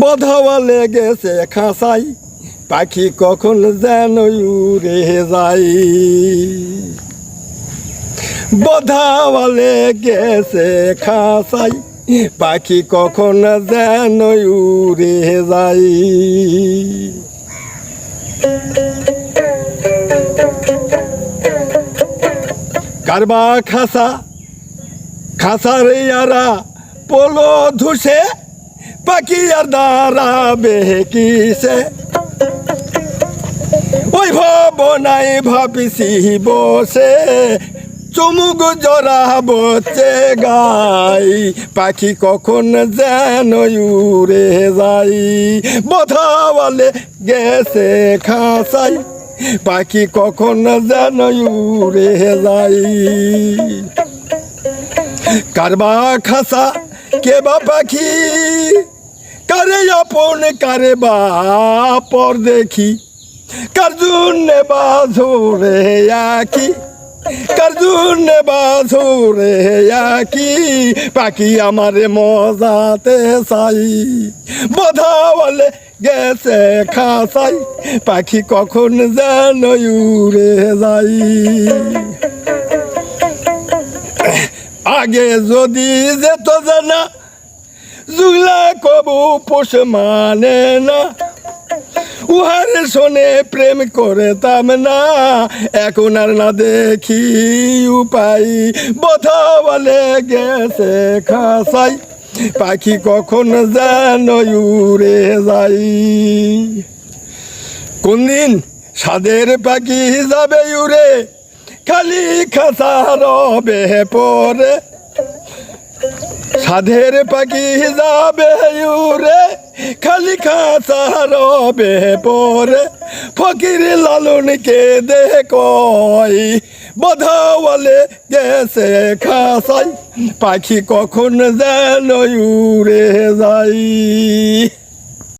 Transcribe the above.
বধাওয়া লেগেছে খাঁচাই, পাখি কখন যেন উড়ে যাই। বধাওয়া লেগেছে খাঁচাই, পাখি কখন যেন উড়ে যাই। কারবা খাসা খাসার ইয়ারা পোলো ধুসে, পাখি আর দাঁড়াবে কিসে। ওই ভাবনাই ভাবিছি বসে, চুমুক জড়াবো চে গাই, পাখি কখন যেন উড়ে যাই। বধাওয়ালে গেছে খাঁচাই, পাখি কখন যেন উড়ে যাই। কারবা খাসা কে বা পাখি, কারে আপন কারে বা পর দেখি, কার জন্যে বাঁধরে আঁকি, কার জন্যে বাঁধরে আঁকি, পাখি আমারে মজাতে চাই। বধাওয়ালে গেছে খাঁচাই, পাখি কখন যেন উড়ে যাই। আগে যদি যেত জানা, জুগলা কবু পোষ মানে না, উহার শোনে প্রেম করতাম না, এখন আর না দেখি উপায়। বধাওয়ালে গেছে খাঁচাই, পাখি কখন যেন উড়ে যাই। কোন দিন সাদের পাখি যাবে উড়ে, খালি খাঁচা রবে পরে। সাধের পাখি যাবে উড়ে, খালি খাঁচা রবে পরে। ফকির লালনকে দে কয়, বধাওয়ালে গেছে খাঁচাই, পাখি কখন যেন উড়ে যাই।